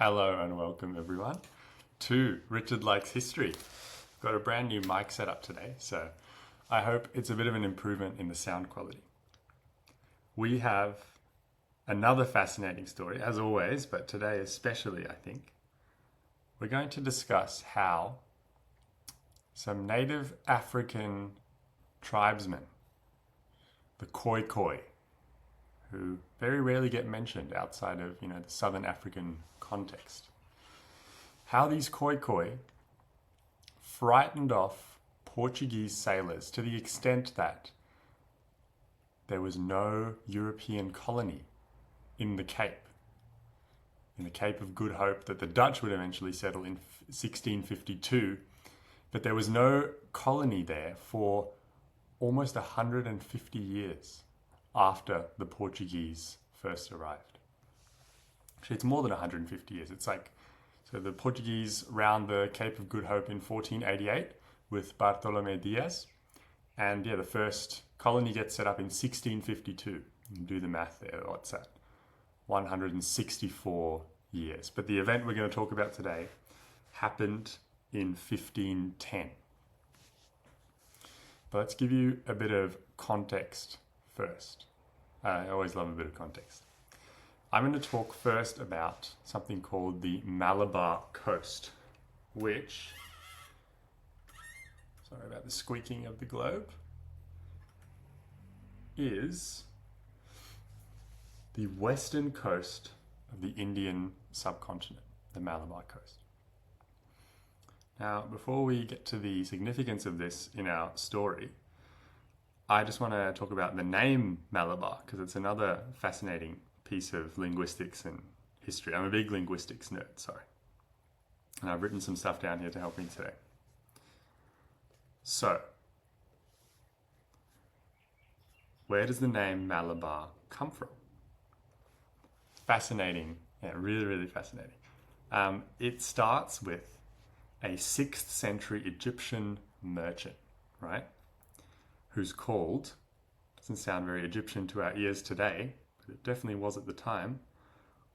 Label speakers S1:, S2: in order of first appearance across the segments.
S1: Hello and welcome everyone to Richard Likes History. Got a brand new mic set up today, so I hope it's a bit of an improvement in the sound quality. We have another fascinating story, as always, but today especially, I think. We're going to discuss how some native African tribesmen, the Khoekhoe, who very rarely get mentioned outside of, the Southern African context. How these Khoekhoe frightened off Portuguese sailors to the extent that there was no European colony in the Cape of Good Hope that the Dutch would eventually settle in 1652, but there was no colony there for almost 150 years after the Portuguese first arrived. Actually, it's more than 150 years. So the Portuguese round the Cape of Good Hope in 1488 with Bartolomé Diaz. And the first colony gets set up in 1652. You can do the math there. What's that? 164 years. But the event we're going to talk about today happened in 1510. But let's give you a bit of context first. I always love a bit of context. I'm going to talk first about something called the Malabar Coast, which, sorry about the squeaking of the globe, is the western coast of the Indian subcontinent, the Malabar Coast. Now, before we get to the significance of this in our story, I just want to talk about the name Malabar, because it's another fascinating piece of linguistics and history. I'm a big linguistics nerd, sorry. And I've written some stuff down here to help me today. So, where does the name Malabar come from? Fascinating, really, really fascinating. It starts with a 6th century Egyptian merchant, right? Who's called, doesn't sound very Egyptian to our ears today, but it definitely was at the time,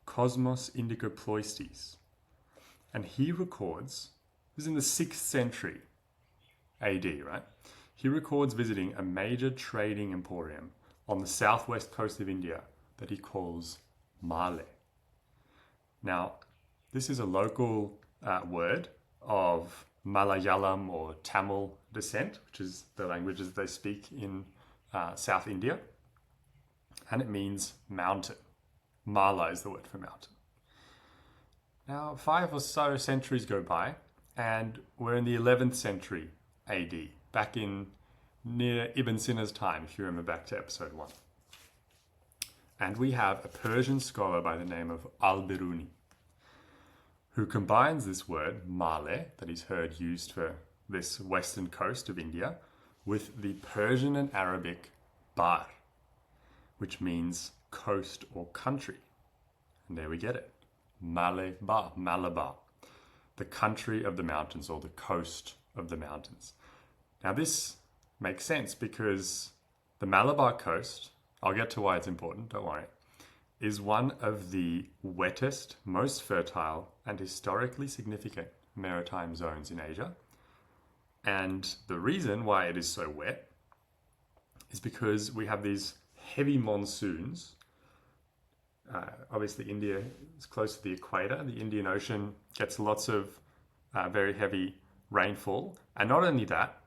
S1: Cosmos Indicopleustes. And he records, this is in the 6th century AD, right? He records visiting a major trading emporium on the southwest coast of India that he calls Marais. Now, this is a local word of Malayalam or Tamil descent, which is the languages they speak in South India. And it means mountain. Mala is the word for mountain. Now, 5 or so centuries go by, and we're in the 11th century AD, back in near Ibn Sina's time, if you remember back to episode 1. And we have a Persian scholar by the name of Al-Biruni, who combines this word, Malay, that he's heard used for this western coast of India, with the Persian and Arabic bar, which means coast or country. And there we get it. Malabar, Malabar, the country of the mountains or the coast of the mountains. Now this makes sense because the Malabar coast, I'll get to why it's important, don't worry, is one of the wettest, most fertile, and historically significant maritime zones in Asia. And the reason why it is so wet is because we have these heavy monsoons. Obviously, India is close to the equator. The Indian Ocean gets lots of very heavy rainfall. And not only that,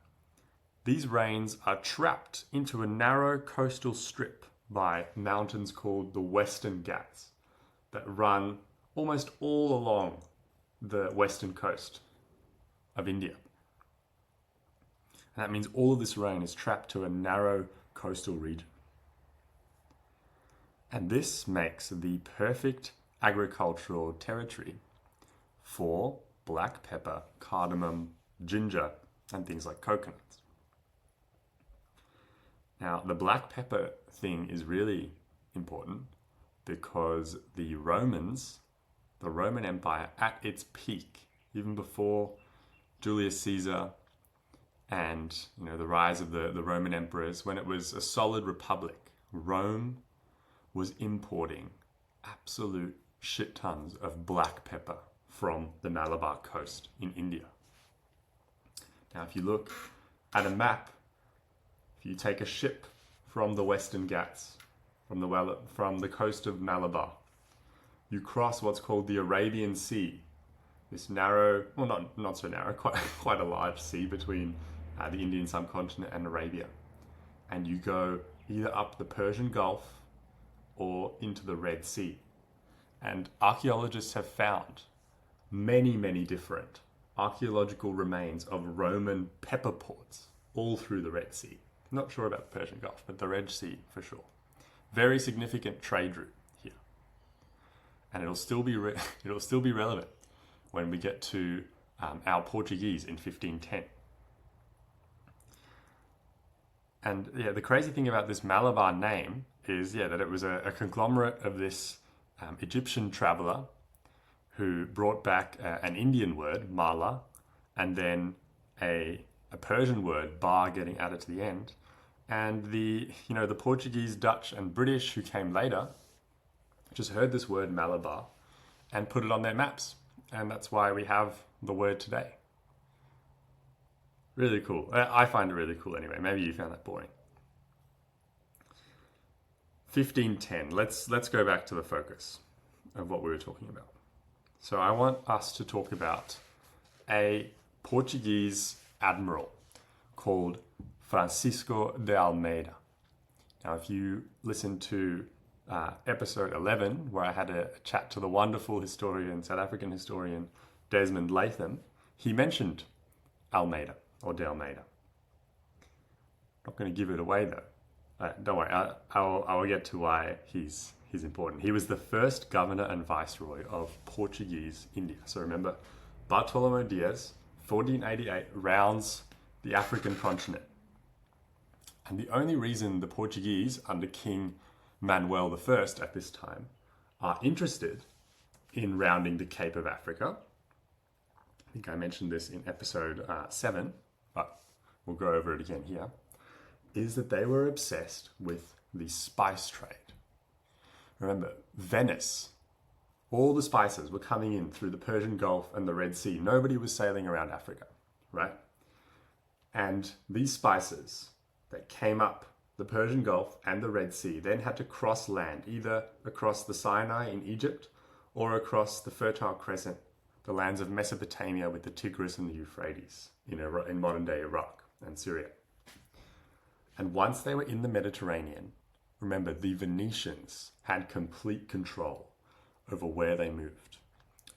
S1: these rains are trapped into a narrow coastal strip by mountains called the Western Ghats that run almost all along the western coast of India. And that means all of this rain is trapped to a narrow coastal region. And this makes the perfect agricultural territory for black pepper, cardamom, ginger, and things like coconuts. Now, the black pepper thing is really important because the Roman Empire at its peak, even before Julius Caesar and the rise of the Roman emperors, when it was a solid republic, Rome was importing absolute shit tons of black pepper from the Malabar Coast in India. Now, if you look at a map, if you take a ship from the Western Ghats, from the coast of Malabar, you cross what's called the Arabian Sea, this narrow, well, not so narrow, quite a large sea between the Indian subcontinent and Arabia. And you go either up the Persian Gulf or into the Red Sea. And archaeologists have found many, many different archaeological remains of Roman pepper ports all through the Red Sea. Not sure about the Persian Gulf, but the Red Sea for sure. Very significant trade route here. And it'll still be relevant when we get to our Portuguese in 1510. And yeah, the crazy thing about this Malabar name is that it was a conglomerate of this Egyptian traveler who brought back an Indian word, mala, and then a Persian word, bar, getting added to the end. And the Portuguese, Dutch, and British who came later just heard this word Malabar and put it on their maps. And that's why we have the word today. Really cool. I find it really cool anyway. Maybe you found that boring. 1510. Let's go back to the focus of what we were talking about. So I want us to talk about a Portuguese admiral called Francisco de Almeida. Now, if you listen to episode 11, where I had a chat to the wonderful South African historian, Desmond Latham, he mentioned Almeida, or de Almeida. Not going to give it away though. Don't worry, I'll get to why he's important. He was the first governor and viceroy of Portuguese India. So remember, Bartolomeu Dias, 1488, rounds the African continent. And the only reason the Portuguese, under King Manuel I at this time, are interested in rounding the Cape of Africa, I think I mentioned this in episode 7, but we'll go over it again here, is that they were obsessed with the spice trade. Remember, Venice, all the spices were coming in through the Persian Gulf and the Red Sea. Nobody was sailing around Africa, right? And these spices that came up the Persian Gulf and the Red Sea then had to cross land, either across the Sinai in Egypt or across the Fertile Crescent, the lands of Mesopotamia with the Tigris and the Euphrates in modern-day Iraq and Syria. And once they were in the Mediterranean, remember, the Venetians had complete control over where they moved.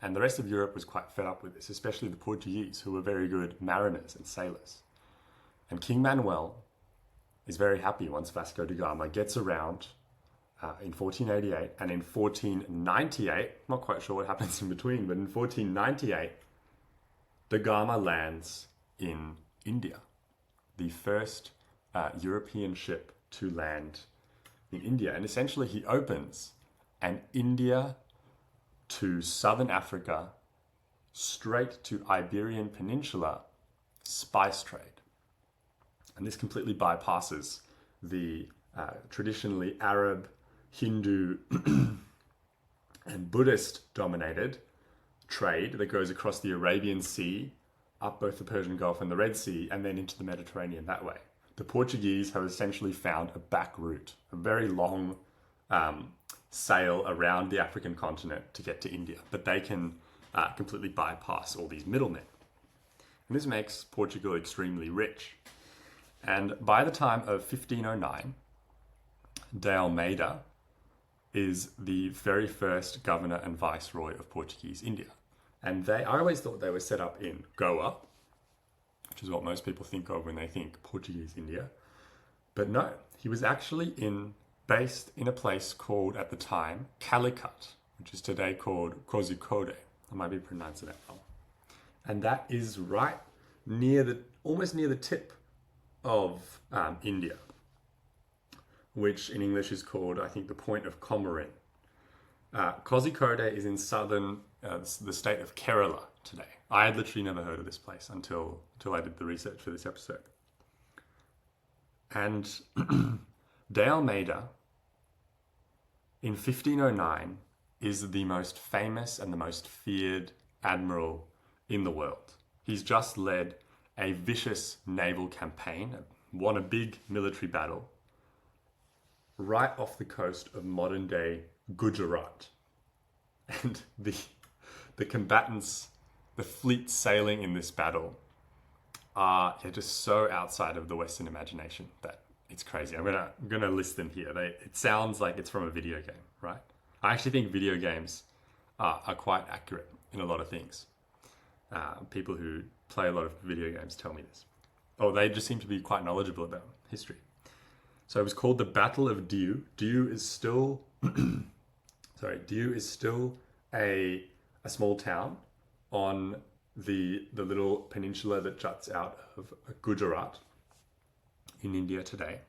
S1: And the rest of Europe was quite fed up with this, especially the Portuguese, who were very good mariners and sailors. And King Manuel is very happy once Vasco da Gama gets around in 1488, and in 1498, not quite sure what happens in between, but in 1498, da Gama lands in India, the first European ship to land in India. And essentially he opens an India to southern Africa, straight to Iberian Peninsula spice trade. And this completely bypasses the traditionally Arab, Hindu, and Buddhist-dominated trade that goes across the Arabian Sea, up both the Persian Gulf and the Red Sea, and then into the Mediterranean that way. The Portuguese have essentially found a back route, a very long sail around the African continent to get to India, but they can completely bypass all these middlemen. And this makes Portugal extremely rich. And by the time of 1509, de Almeida is the very first governor and viceroy of Portuguese India. And I always thought they were set up in Goa, which is what most people think of when they think Portuguese India. But no, he was actually based in a place called, at the time, Calicut, which is today called Khoekhoe. I might be pronouncing that wrong. And that is right almost near the tip of India, which in English is called, I think, the Point of Comorin. Kozhikode is in southern, the state of Kerala today. I had literally never heard of this place until I did the research for this episode. And de Almeida, in 1509, is the most famous and the most feared admiral in the world. He's just led a vicious naval campaign, won a big military battle right off the coast of modern-day Gujarat. And the combatants, the fleet sailing in this battle are just so outside of the Western imagination that it's crazy. I'm gonna list them here. It sounds like it's from a video game, right? I actually think video games are quite accurate in a lot of things. People who play a lot of video games tell me this. Oh, they just seem to be quite knowledgeable about history. So it was called the Battle of Diu. Diu is still, Diu is still a small town on the little peninsula that juts out of Gujarat in India today.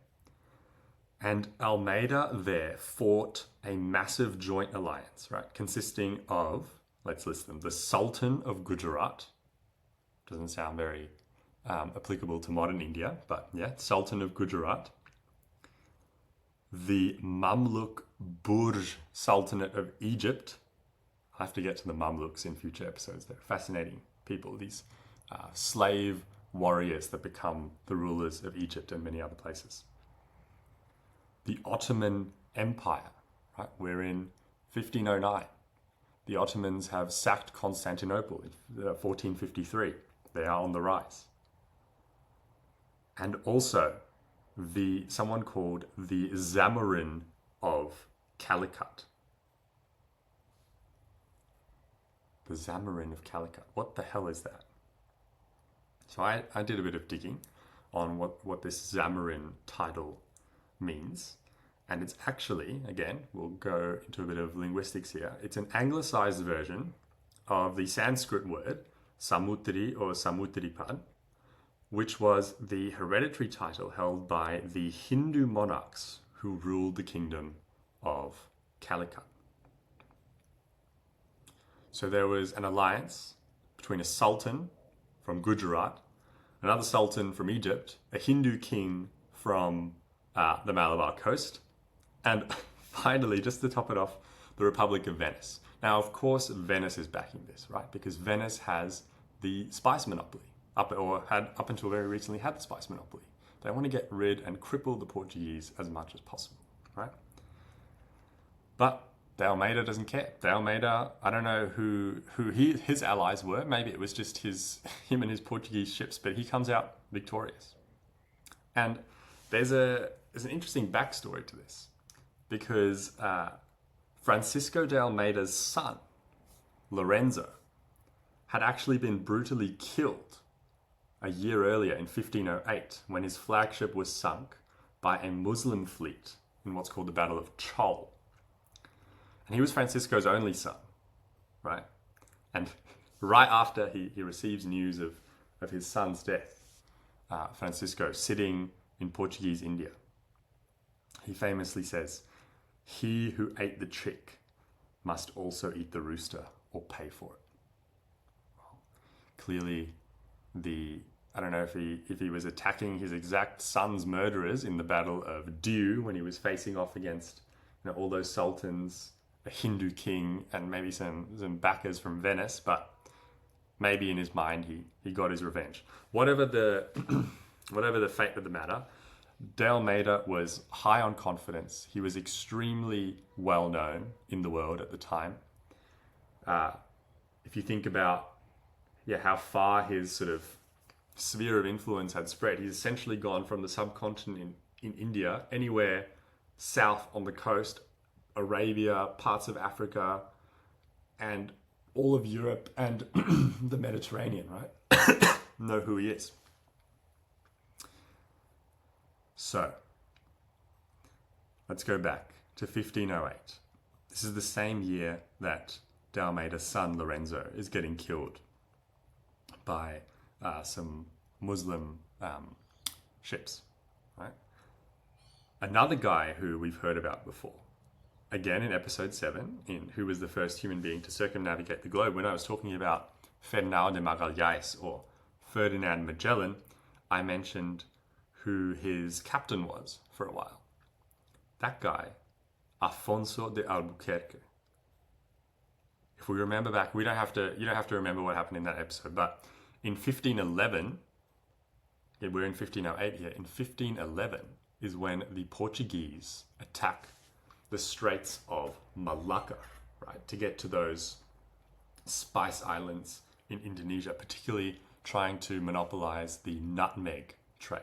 S1: And Almeida there fought a massive joint alliance, right, consisting of, let's list them, the Sultan of Gujarat. Doesn't sound very applicable to modern India, but yeah, Sultan of Gujarat. The Mamluk Burj Sultanate of Egypt. I have to get to the Mamluks in future episodes. They're fascinating people, these slave warriors that become the rulers of Egypt and many other places. The Ottoman Empire, right? We're in 1509. The Ottomans have sacked Constantinople in 1453. They are on the rise. And also someone called the Zamorin of Calicut. The Zamorin of Calicut. What the hell is that? So I did a bit of digging on what this Zamorin title means. And it's actually, again, we'll go into a bit of linguistics here. It's an anglicized version of the Sanskrit word Samutri or Samutripad, which was the hereditary title held by the Hindu monarchs who ruled the kingdom of Calicut. So there was an alliance between a sultan from Gujarat, another sultan from Egypt, a Hindu king from the Malabar Coast, and finally, just to top it off, the Republic of Venice. Now, of course, Venice is backing this, right? Because Venice has the spice monopoly, up until very recently had the spice monopoly. They want to get rid and cripple the Portuguese as much as possible, right? But De Almeida doesn't care. De Almeida, I don't know who his allies were. Maybe it was just him and his Portuguese ships, but he comes out victorious. And there's an interesting backstory to this, because Francisco de Almeida's son, Lorenzo, had actually been brutally killed a year earlier in 1508 when his flagship was sunk by a Muslim fleet in what's called the Battle of Chol. And he was Francisco's only son, right? And right after he receives news of his son's death, Francisco, sitting in Portuguese India, he famously says, "He who ate the chick must also eat the rooster or pay for it." Well, clearly, I don't know if he was attacking his exact son's murderers in the Battle of Diu when he was facing off against all those sultans, a Hindu king, and maybe some backers from Venice, but maybe in his mind he got his revenge. Whatever the fate of the matter, De Almeida was high on confidence. He was extremely well known in the world at the time. If you think about how far his sort of sphere of influence had spread, he's essentially gone from the subcontinent in India, anywhere south on the coast, Arabia, parts of Africa, and all of Europe and the Mediterranean, right? Know who he is. So, let's go back to 1508. This is the same year that De Almeida's son Lorenzo is getting killed by some Muslim ships, right? Another guy who we've heard about before, again in episode 7, in who was the first human being to circumnavigate the globe, when I was talking about Fernão de Magalhães or Ferdinand Magellan, I mentioned who his captain was for a while. That guy, Afonso de Albuquerque. if we remember back, you don't have to remember what happened in that episode, but in 1511, yeah, we're in 1508 here. In 1511 is when the Portuguese attack the Straits of Malacca, right, to get to those spice islands in Indonesia, particularly trying to monopolize the nutmeg trade.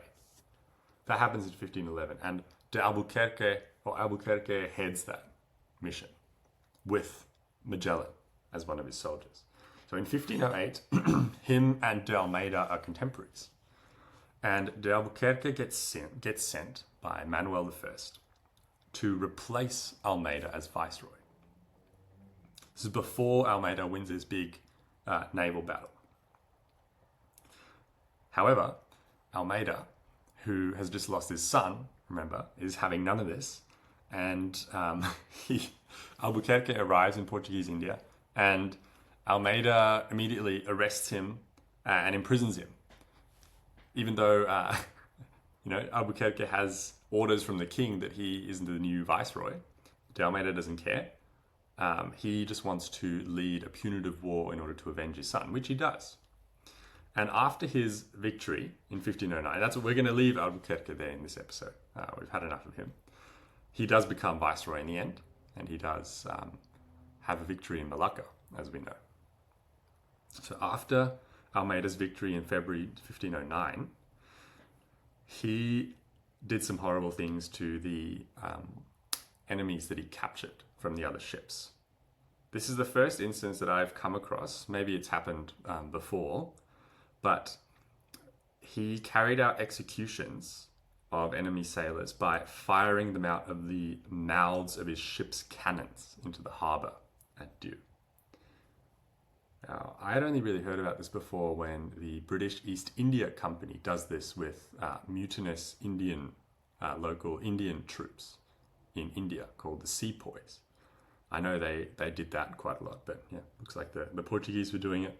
S1: That happens in 1511, and Albuquerque heads that mission with Magellan as one of his soldiers. So in 1508, him and de Almeida are contemporaries. And de Albuquerque gets sent by Manuel I to replace Almeida as viceroy. This is before Almeida wins his big naval battle. However, Almeida, who has just lost his son, remember, is having none of this. And Albuquerque arrives in Portuguese India, and Almeida immediately arrests him and imprisons him. Even though, Albuquerque has orders from the king that he is the new viceroy, de Almeida doesn't care. He just wants to lead a punitive war in order to avenge his son, which he does. And after his victory in 1509, that's what we're going to leave Albuquerque there in this episode. We've had enough of him. He does become viceroy in the end, and he does have a victory in Malacca, as we know. So after Almeida's victory in February 1509, he did some horrible things to the enemies that he captured from the other ships. This is the first instance that I've come across. Maybe it's happened before, but he carried out executions of enemy sailors by firing them out of the mouths of his ship's cannons into the harbour at Diu. Now, I had only really heard about this before when the British East India Company does this with mutinous local Indian troops in India called the Sepoys. I know they did that quite a lot, but yeah, looks like the Portuguese were doing it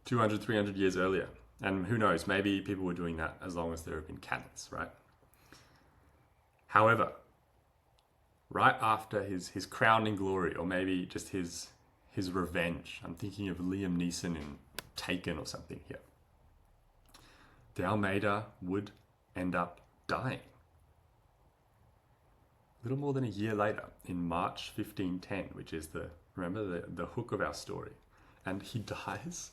S1: 200, 300 years earlier. And who knows, maybe people were doing that as long as there have been cannons, right? However, right after his crowning glory, or maybe just his revenge, I'm thinking of Liam Neeson in Taken or something here, de Almeida would end up dying. A little more than a year later, in March 1510, which is the hook of our story. And he dies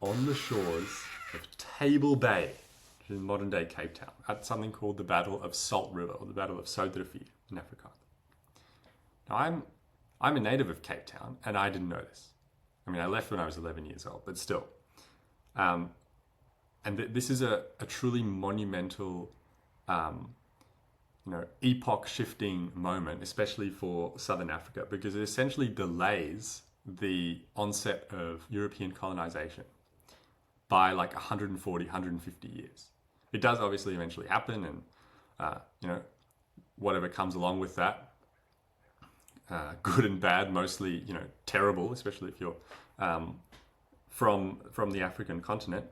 S1: on the shores of Table Bay, which is modern day Cape Town, at something called the Battle of Salt River, or the Battle of Sodrafjord in Africa. Now, I'm a native of Cape Town, and I didn't know this. I mean, I left when I was 11 years old, but still. This is a truly monumental, epoch-shifting moment, especially for Southern Africa, because it essentially delays the onset of European colonization by like 140, 150 years. It does obviously eventually happen, and whatever comes along with that, good and bad, mostly terrible, especially if you're from the African continent.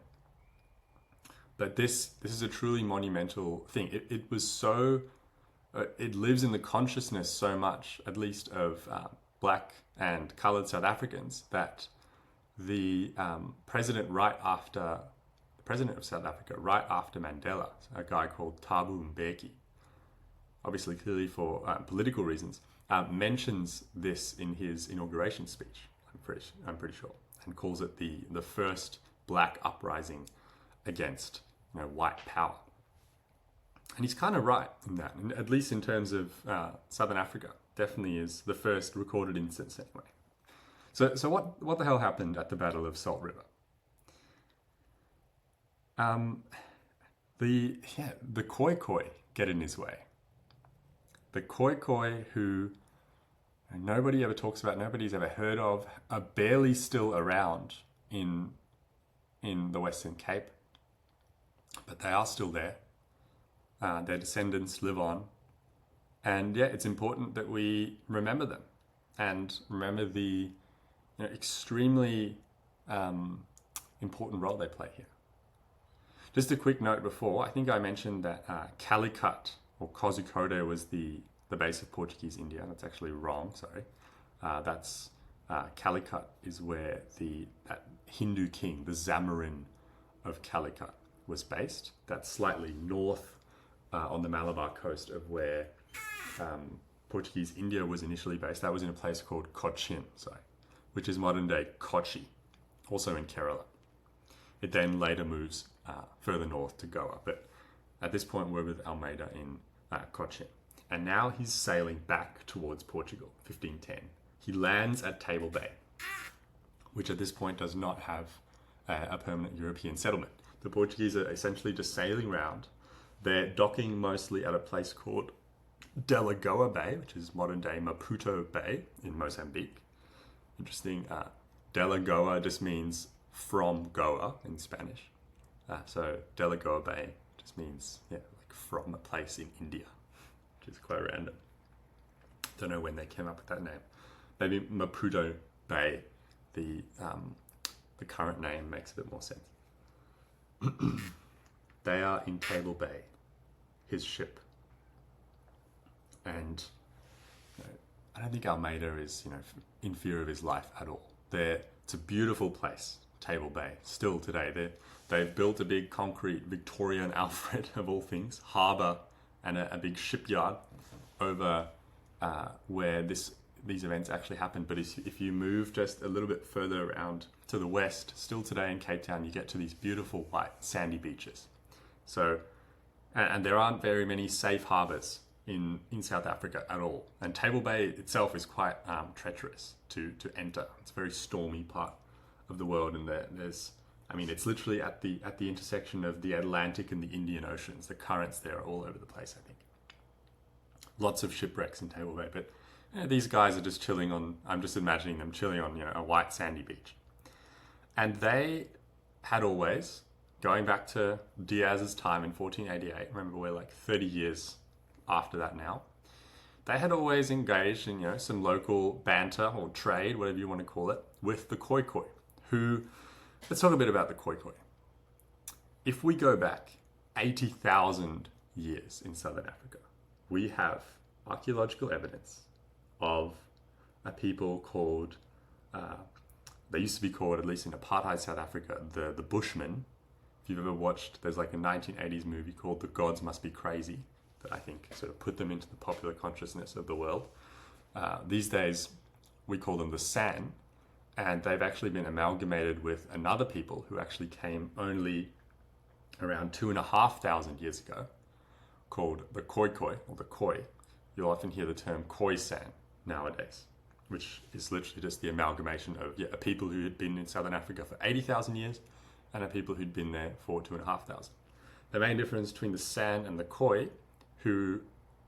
S1: But this is a truly monumental thing. It was so it lives in the consciousness so much, at least of black and coloured South Africans, that the president of South Africa, right after Mandela, a guy called Thabo Mbeki, obviously clearly for political reasons, mentions this in his inauguration speech, I'm pretty sure, and calls it the first black uprising against white power. And he's kind of right in that, and at least in terms of Southern Africa, definitely is the first recorded instance anyway. So what the hell happened at the Battle of Salt River? The Khoekhoe get in his way. The Khoekhoe, who nobody ever talks about, nobody's ever heard of, are barely still around in the Western Cape, but they are still there. Their descendants live on, and yeah, it's important that we remember them and remember the extremely important role they play here. Just a quick note before, I think I mentioned that Calicut or Kozhikode was the base of Portuguese India. That's actually wrong, sorry. That's Calicut is where that Hindu king, the Zamarin of Calicut, was based. That's slightly north on the Malabar coast of where Portuguese India was initially based. That was in a place called Cochin, which is modern day Kochi, also in Kerala. It then later moves further north to Goa, but at this point we're with Almeida in Cochin. And now he's sailing back towards Portugal, 1510. He lands at Table Bay, which at this point does not have a permanent European settlement. The Portuguese are essentially just sailing around. They're docking mostly at a place called De La Goa Bay, which is modern day Maputo Bay in Mozambique. Interesting. De La Goa just means from Goa in Spanish. So De La Goa Bay just means like from a place in India, which is quite random. Don't know when they came up with that name. Maybe Maputo Bay, the current name, makes a bit more sense. They are in Table Bay, his ship. And I don't think Almeida is in fear of his life at all. It's a beautiful place, Table Bay, still today. They've built a big concrete Victorian Alfred, of all things, harbour and a big shipyard over where these events actually happened. But if you move just a little bit further around to the west, still today in Cape Town, you get to these beautiful white sandy beaches. So, and there aren't very many safe harbours in South Africa at all. And Table Bay itself is quite treacherous to enter. It's a very stormy part of the world, and it's literally at the intersection of the Atlantic and the Indian Oceans. The currents there are all over the place, I think. Lots of shipwrecks in Table Bay, but these guys are just chilling on, I'm just imagining them chilling on a white sandy beach. And they had always, going back to Diaz's time in 1488, remember we're like 30 years after that now, they had always engaged in some local banter or trade, whatever you want to call it, with the Khoekhoe, let's talk a bit about the Khoekhoe. If we go back 80,000 years in Southern Africa, we have archaeological evidence of a people called, they used to be called, at least in apartheid South Africa, the Bushmen. If you've ever watched, there's like a 1980s movie called The Gods Must Be Crazy that I think sort of put them into the popular consciousness of the world. These days, we call them the San, and they've actually been amalgamated with another people who actually came only around 2,500 years ago, called the Khoekhoe, or the Khoi. You'll often hear the term Khoisan nowadays, which is literally just the amalgamation of a people who had been in Southern Africa for 80,000 years and a people who'd been there for 2,500. The main difference between the San and the Khoi, who,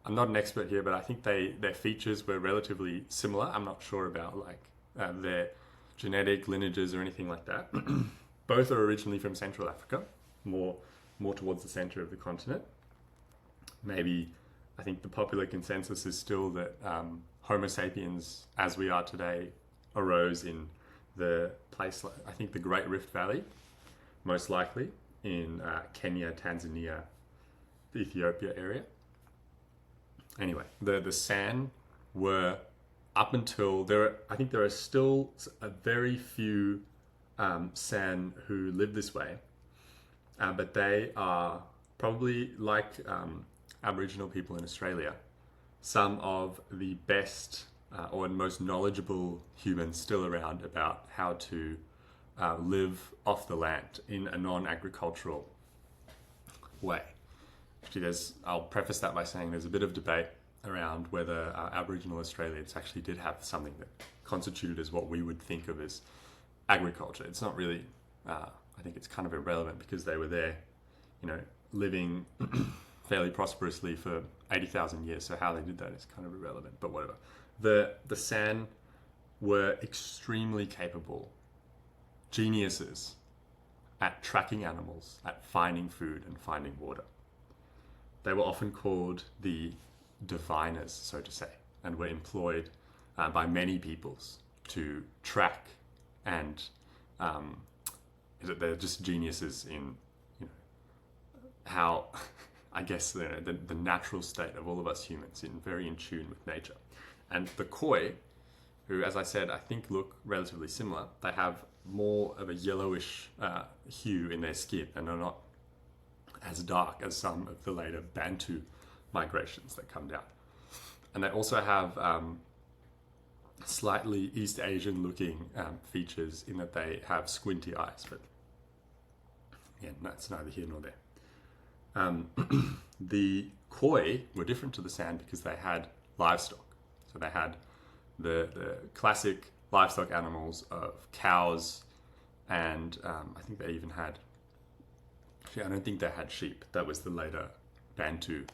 S1: I'm not an expert here, but I think their features were relatively similar. I'm not sure about their genetic lineages or anything like that. Both are originally from Central Africa, more towards the center of the continent. Maybe, I think the popular consensus is still that Homo sapiens, as we are today, arose in the place, I think the Great Rift Valley, most likely, in Kenya, Tanzania, the Ethiopia area. Anyway, the San were, up until, I think there are still a very few San who live this way, but they are probably like Aboriginal people in Australia, some of the best or most knowledgeable humans still around about how to live off the land in a non-agricultural way. Actually, I'll preface that by saying there's a bit of debate around whether Aboriginal Australians actually did have something that constituted as what we would think of as agriculture. It's not really, I think it's kind of irrelevant because they were there, living fairly prosperously for 80,000 years. So how they did that is kind of irrelevant, but whatever. The San were extremely capable geniuses at tracking animals, at finding food and finding water. They were often called the diviners, so to say, and were employed by many peoples to track and they're just geniuses in how I guess the natural state of all of us humans, very in tune with nature. And the Khoi who, as I said, I think look relatively similar. They have more of a yellowish hue in their skin and are not as dark as some of the later Bantu migrations that come down. And they also have slightly East Asian looking features in that they have squinty eyes, but yeah, that's neither here nor there. The Khoi were different to the San because they had livestock. So they had the classic livestock animals of cows, and I think they even had, actually I don't think they had sheep. That was the later Bantu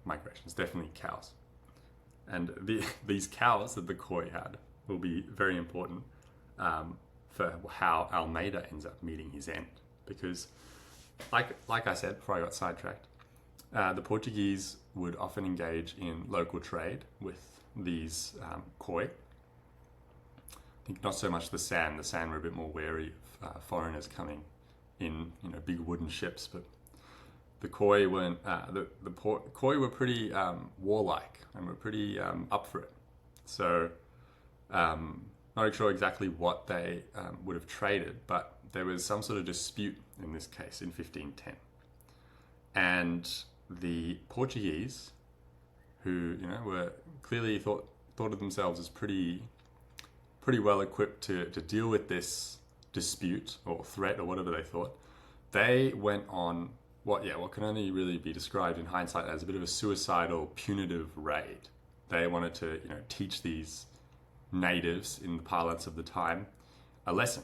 S1: migrations, definitely cows. And these cows that the Khoi had will be very important for how Almeida ends up meeting his end. Because, like I said before I got sidetracked, the Portuguese would often engage in local trade with these Khoi. I think not so much the San. The San were a bit more wary of foreigners coming in, big wooden ships. But the Khoi weren't. The Khoi were pretty warlike and were pretty up for it. So, not sure exactly what they would have traded, but there was some sort of dispute in this case in 1510, and the Portuguese, who were clearly thought of themselves as pretty well equipped to deal with this dispute or threat or whatever they thought, they went on what can only really be described in hindsight as a bit of a suicidal, punitive raid. They wanted to teach these natives, in the parlance of the time, a lesson,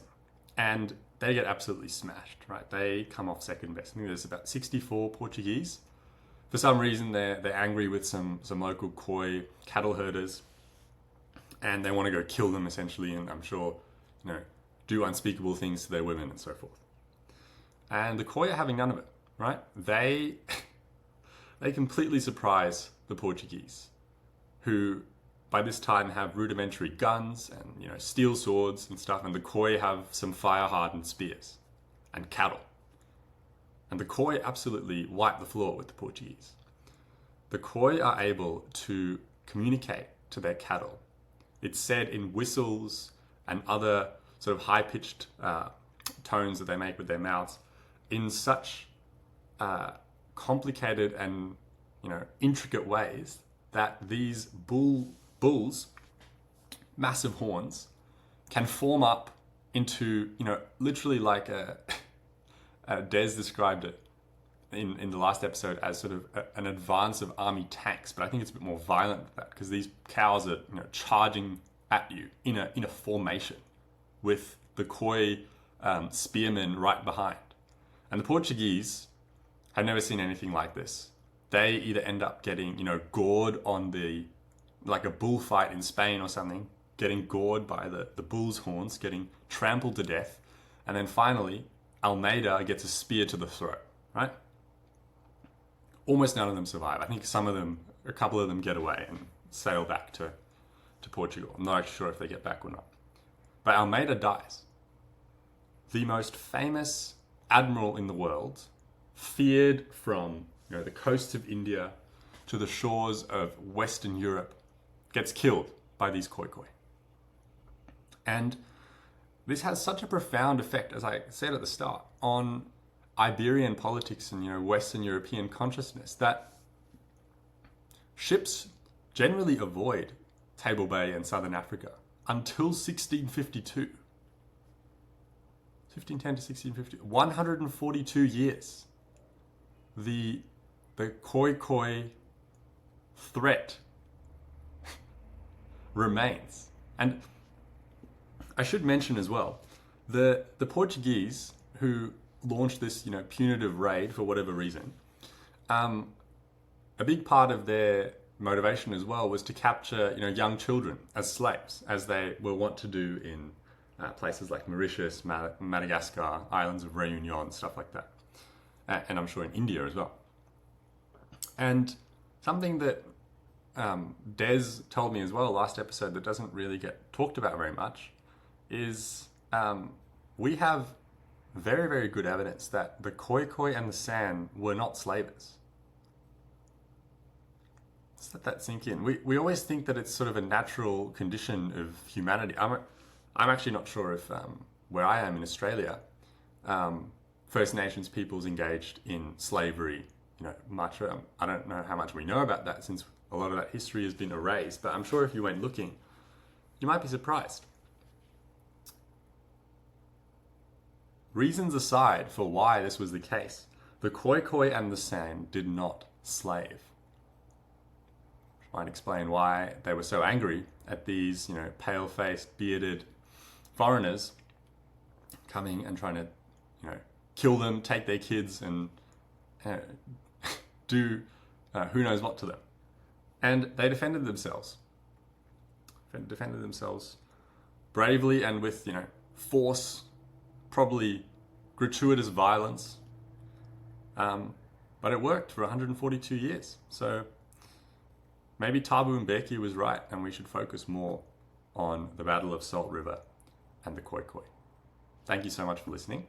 S1: and they get absolutely smashed. Right? They come off second best. I think there's about 64 Portuguese. For some reason, they're angry with some local Khoi cattle herders, and they want to go kill them essentially, and I'm sure do unspeakable things to their women and so forth. And the Khoi are having none of it. Right? They completely surprise the Portuguese, who by this time have rudimentary guns and steel swords and stuff, and the Khoi have some fire-hardened spears and cattle. And the Khoi absolutely wipe the floor with the Portuguese. The Khoi are able to communicate to their cattle. It's said in whistles and other sort of high-pitched tones that they make with their mouths in such complicated and intricate ways that these bulls, massive horns, can form up into literally like Des described it in the last episode as sort of an advance of army tanks, but I think it's a bit more violent than that, because these cows are charging at you in a formation with the Khoi spearmen right behind. And the Portuguese had never seen anything like this. They either end up getting gored on like a bullfight in Spain or something, getting gored by the bull's horns, getting trampled to death, and then finally Almeida gets a spear to the throat, right? Almost none of them survive. I think a couple of them get away and sail back to Portugal. I'm not actually sure if they get back or not. But Almeida dies. The most famous admiral in the world, feared from the coasts of India to the shores of Western Europe, gets killed by these Khoi. And this has such a profound effect, as I said at the start, on Iberian politics and Western European consciousness, that ships generally avoid Table Bay and Southern Africa until 1652. 1510 to 1650, 142 years. The Khoi threat remains. And I should mention as well, the Portuguese who launched this punitive raid for whatever reason, a big part of their motivation as well was to capture young children as slaves, as they were wont to do in places like Mauritius, Madagascar, islands of Réunion, stuff like that. And I'm sure in India as well. And something that Des told me as well last episode that doesn't really get talked about very much is we have very, very good evidence that the Khoi and the San were not slavers. Just let that sink in. We always think that it's sort of a natural condition of humanity. I'm actually not sure if where I am in Australia, First Nations peoples engaged in slavery. Much. I don't know how much we know about that since a lot of that history has been erased. But I'm sure if you went looking, you might be surprised. Reasons aside for why this was the case, the Khoekhoe and the San did not slave. Which might explain why they were so angry at these, pale-faced, bearded foreigners coming and trying to, kill them, take their kids, and do who knows what to them. And they defended themselves. Defended themselves bravely and with, force, probably gratuitous violence. But it worked for 142 years. So maybe Thabo Mbeki was right, and we should focus more on the Battle of Salt River and the Khoekhoe. Thank you so much for listening.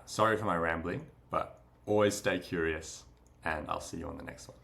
S1: Sorry for my rambling, but always stay curious, and I'll see you on the next one.